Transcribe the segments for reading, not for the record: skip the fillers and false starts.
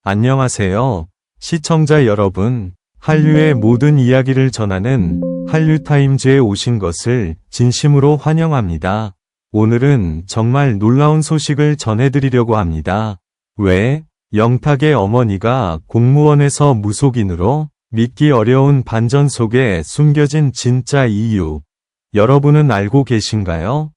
안녕하세요. 시청자 여러분, 한류의 모든 이야기를 전하는 한류타임즈에 오신 것을 진심으로 환영합니다. 오늘은 정말 놀라운 소식을 전해드리려고 합니다. 왜? 영탁의 어머니가 공무원에서 무속인으로? 믿기 어려운 반전 속에 숨겨진 진짜 이유. 여러분은 알고 계신가요?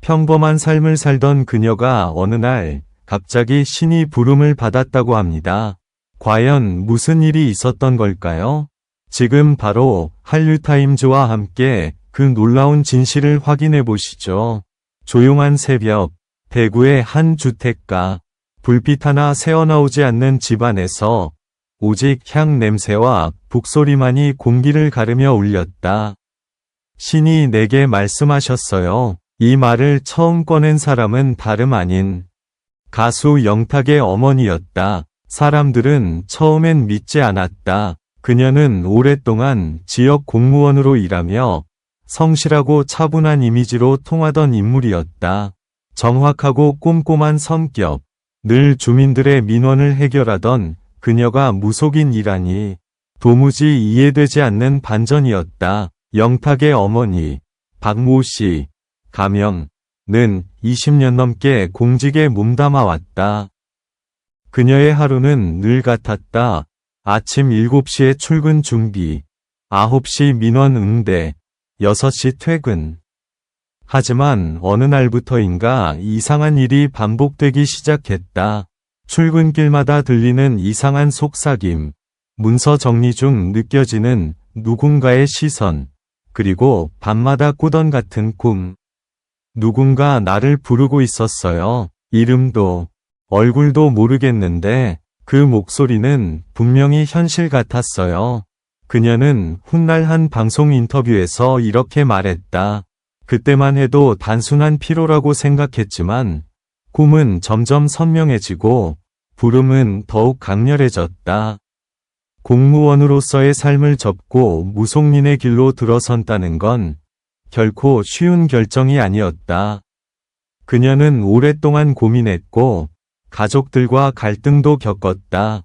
평범한 삶을 살던 그녀가 어느 날 갑자기 신이 부름을 받았다고 합니다. 과연 무슨 일이 있었던 걸까요? 지금 바로 한류타임즈와 함께 그 놀라운 진실을 확인해 보시죠. 조용한 새벽, 대구의 한 주택가. 불빛 하나 새어나오지 않는 집안에서 오직 향 냄새와 북소리만이 공기를 가르며 울렸다. 신이 내게 말씀하셨어요. 이 말을 처음 꺼낸 사람은 다름 아닌 가수 영탁의 어머니였다. 사람들은 처음엔 믿지 않았다. 그녀는 오랫동안 지역 공무원으로 일하며 성실하고 차분한 이미지로 통하던 인물이었다. 정확하고 꼼꼼한 성격, 늘 주민들의 민원을 해결하던 그녀가 무속인이라니 도무지 이해되지 않는 반전이었다. 영탁의 어머니, 박모 씨, 가명은 20년 넘게 공직에 몸담아 왔다. 그녀의 하루는 늘 같았다. 아침 7시에 출근 준비, 9시 민원 응대, 6시 퇴근. 하지만 어느 날부터인가 이상한 일이 반복되기 시작했다. 출근길마다 들리는 이상한 속삭임, 문서 정리 중 느껴지는 누군가의 시선, 그리고 밤마다 꾸던 같은 꿈. 누군가 나를 부르고 있었어요. 이름도, 얼굴도 모르겠는데 그 목소리는 분명히 현실 같았어요. 그녀는 훗날 한 방송 인터뷰에서 이렇게 말했다. 그때만 해도 단순한 피로라고 생각했지만 꿈은 점점 선명해지고 부름은 더욱 강렬해졌다. 공무원으로서의 삶을 접고 무속인의 길로 들어선다는 건 결코 쉬운 결정이 아니었다. 그녀는 오랫동안 고민했고 가족들과 갈등도 겪었다.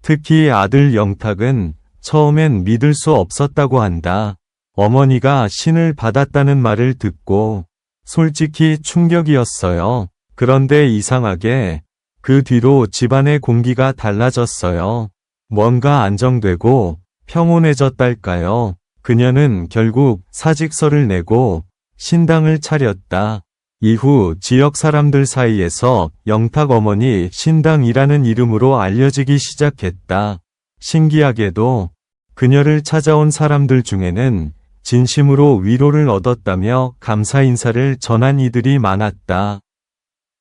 특히 아들 영탁은 처음엔 믿을 수 없었다고 한다. 어머니가 신을 받았다는 말을 듣고 솔직히 충격이었어요. 그런데 이상하게 그 뒤로 집안의 공기가 달라졌어요. 뭔가 안정되고 평온해졌달까요? 그녀는 결국 사직서를 내고 신당을 차렸다. 이후 지역 사람들 사이에서 영탁 어머니 신당이라는 이름으로 알려지기 시작했다. 신기하게도 그녀를 찾아온 사람들 중에는 진심으로 위로를 얻었다며 감사 인사를 전한 이들이 많았다.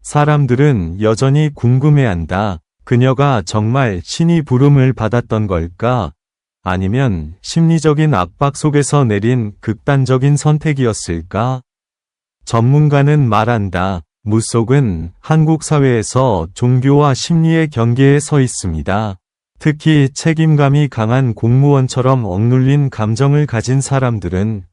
사람들은 여전히 궁금해한다. 그녀가 정말 신이 부름을 받았던 걸까? 아니면 심리적인 압박 속에서 내린 극단적인 선택이었을까? 전문가는 말한다. 무속은 한국 사회에서 종교와 심리의 경계에 서 있습니다. 특히 책임감이 강한 공무원처럼 억눌린 감정을 가진 사람들은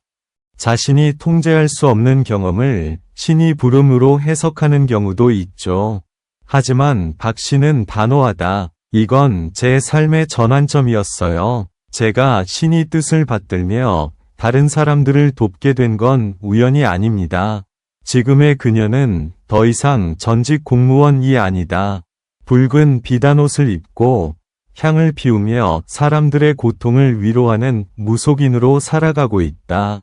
자신이 통제할 수 없는 경험을 신이 부름으로 해석하는 경우도 있죠. 하지만 박 씨는 단호하다. 이건 제 삶의 전환점이었어요. 제가 신이 뜻을 받들며 다른 사람들을 돕게 된 건 우연이 아닙니다. 지금의 그녀는 더 이상 전직 공무원이 아니다. 붉은 비단옷을 입고 향을 피우며 사람들의 고통을 위로하는 무속인으로 살아가고 있다.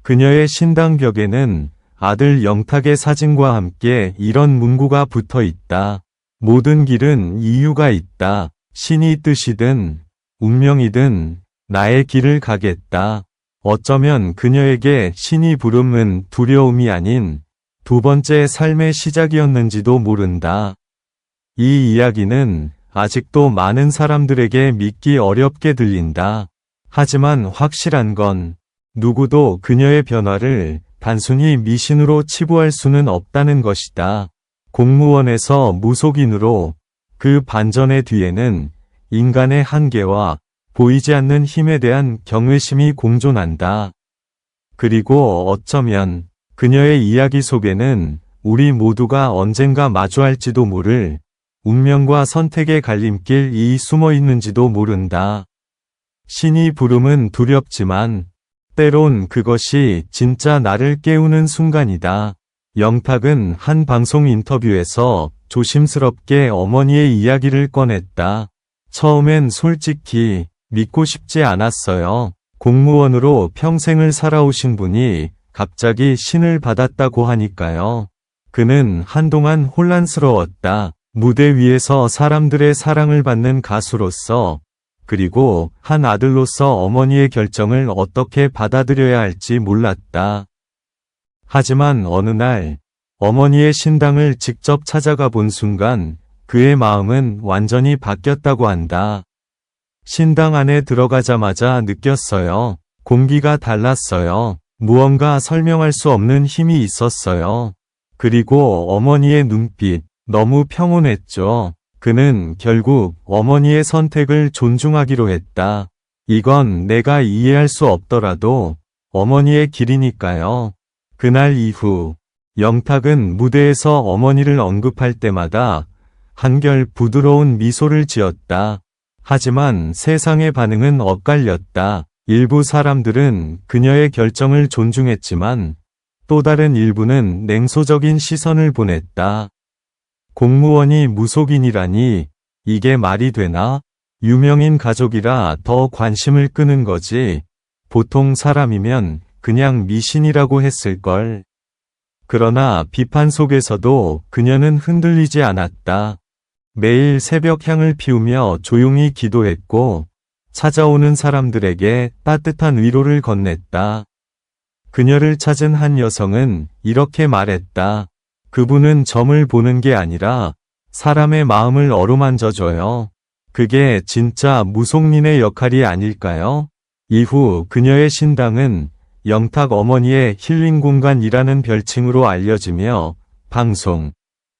그녀의 신당 벽에는 아들 영탁의 사진과 함께 이런 문구가 붙어 있다. 모든 길은 이유가 있다. 신이 뜻이든 운명이든 나의 길을 가겠다. 어쩌면 그녀에게 신이 부름은 두려움이 아닌 두 번째 삶의 시작이었는지도 모른다. 이 이야기는 아직도 많은 사람들에게 믿기 어렵게 들린다. 하지만 확실한 건 누구도 그녀의 변화를 단순히 미신으로 치부할 수는 없다는 것이다. 공무원에서 무속인으로 그 반전의 뒤에는 인간의 한계와 보이지 않는 힘에 대한 경외심이 공존한다. 그리고 어쩌면 그녀의 이야기 속에는 우리 모두가 언젠가 마주할지도 모를 운명과 선택의 갈림길이 숨어 있는지도 모른다. 신이 부름은 두렵지만 때론 그것이 진짜 나를 깨우는 순간이다. 영탁은 한 방송 인터뷰에서 조심스럽게 어머니의 이야기를 꺼냈다. 처음엔 솔직히 믿고 싶지 않았어요. 공무원으로 평생을 살아오신 분이 갑자기 신을 받았다고 하니까요. 그는 한동안 혼란스러웠다. 무대 위에서 사람들의 사랑을 받는 가수로서, 그리고 한 아들로서 어머니의 결정을 어떻게 받아들여야 할지 몰랐다. 하지만 어느 날 어머니의 신당을 직접 찾아가 본 순간 그의 마음은 완전히 바뀌었다고 한다. 신당 안에 들어가자마자 느꼈어요. 공기가 달랐어요. 무언가 설명할 수 없는 힘이 있었어요. 그리고 어머니의 눈빛, 너무 평온했죠. 그는 결국 어머니의 선택을 존중하기로 했다. 이건 내가 이해할 수 없더라도 어머니의 길이니까요. 그날 이후 영탁은 무대에서 어머니를 언급할 때마다 한결 부드러운 미소를 지었다. 하지만 세상의 반응은 엇갈렸다. 일부 사람들은 그녀의 결정을 존중했지만 또 다른 일부는 냉소적인 시선을 보냈다. 공무원이 무속인이라니 이게 말이 되나? 유명인 가족이라 더 관심을 끄는 거지. 보통 사람이면 그냥 미신이라고 했을걸. 그러나 비판 속에서도 그녀는 흔들리지 않았다. 매일 새벽 향을 피우며 조용히 기도했고 찾아오는 사람들에게 따뜻한 위로를 건넸다. 그녀를 찾은 한 여성은 이렇게 말했다. 그분은 점을 보는 게 아니라 사람의 마음을 어루만져줘요. 그게 진짜 무속인의 역할이 아닐까요? 이후 그녀의 신당은 영탁 어머니의 힐링 공간이라는 별칭으로 알려지며 방송,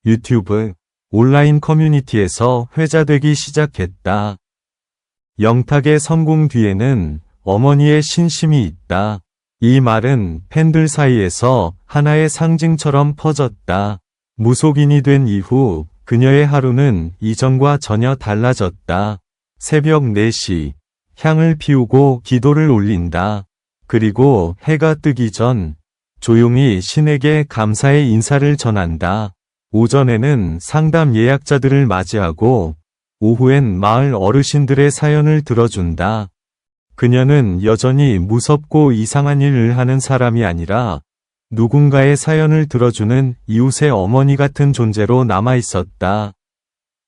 유튜브, 온라인 커뮤니티에서 회자되기 시작했다. 영탁의 성공 뒤에는 어머니의 신심이 있다. 이 말은 팬들 사이에서 하나의 상징처럼 퍼졌다. 무속인이 된 이후 그녀의 하루는 이전과 전혀 달라졌다. 새벽 4시, 향을 피우고 기도를 올린다. 그리고 해가 뜨기 전 조용히 신에게 감사의 인사를 전한다. 오전에는 상담 예약자들을 맞이하고 오후엔 마을 어르신들의 사연을 들어준다. 그녀는 여전히 무섭고 이상한 일을 하는 사람이 아니라 누군가의 사연을 들어주는 이웃의 어머니 같은 존재로 남아있었다.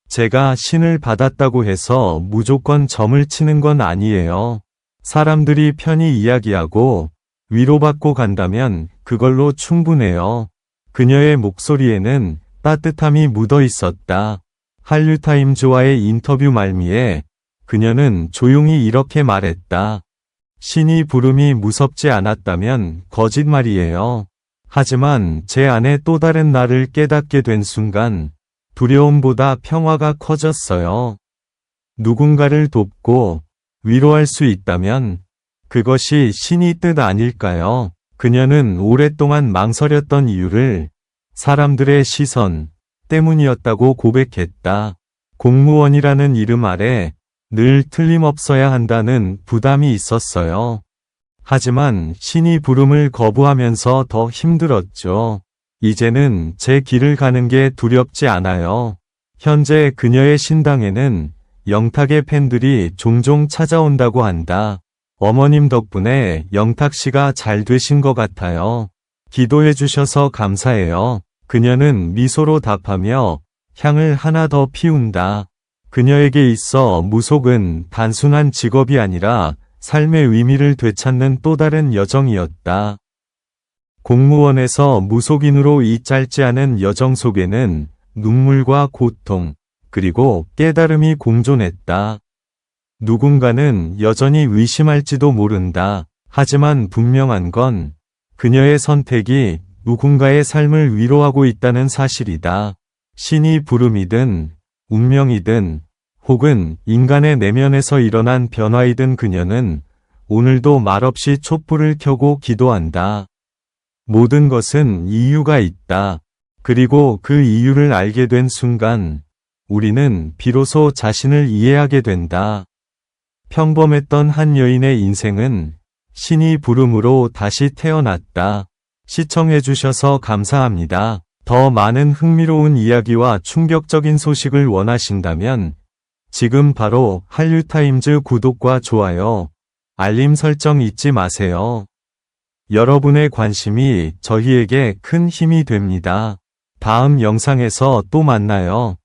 제가 신을 받았다고 해서 무조건 점을 치는 건 아니에요. 사람들이 편히 이야기하고 위로받고 간다면 그걸로 충분해요. 그녀의 목소리에는 따뜻함이 묻어 있었다. 한류타임즈와의 인터뷰 말미에 그녀는 조용히 이렇게 말했다. 신이 부름이 무섭지 않았다면 거짓말이에요. 하지만 제 안에 또 다른 나를 깨닫게 된 순간 두려움보다 평화가 커졌어요. 누군가를 돕고 위로할 수 있다면 그것이 신의 뜻 아닐까요? 그녀는 오랫동안 망설였던 이유를 사람들의 시선 때문이었다고 고백했다. 공무원이라는 이름 아래 늘 틀림없어야 한다는 부담이 있었어요. 하지만 신이 부름을 거부하면서 더 힘들었죠. 이제는 제 길을 가는 게 두렵지 않아요. 현재 그녀의 신당에는 영탁의 팬들이 종종 찾아온다고 한다. 어머님 덕분에 영탁 씨가 잘 되신 것 같아요. 기도해 주셔서 감사해요. 그녀는 미소로 답하며 향을 하나 더 피운다. 그녀에게 있어 무속은 단순한 직업이 아니라 삶의 의미를 되찾는 또 다른 여정이었다. 공무원에서 무속인으로 이 짧지 않은 여정 속에는 눈물과 고통, 그리고 깨달음이 공존했다. 누군가는 여전히 의심할지도 모른다. 하지만 분명한 건 그녀의 선택이 누군가의 삶을 위로하고 있다는 사실이다. 신이 부름이든 운명이든 혹은 인간의 내면에서 일어난 변화이든 그녀는 오늘도 말없이 촛불을 켜고 기도한다. 모든 것은 이유가 있다. 그리고 그 이유를 알게 된 순간 우리는 비로소 자신을 이해하게 된다. 평범했던 한 여인의 인생은 신이 부름으로 다시 태어났다. 시청해주셔서 감사합니다. 더 많은 흥미로운 이야기와 충격적인 소식을 원하신다면 지금 바로 한류타임즈 구독과 좋아요, 알림 설정 잊지 마세요. 여러분의 관심이 저희에게 큰 힘이 됩니다. 다음 영상에서 또 만나요.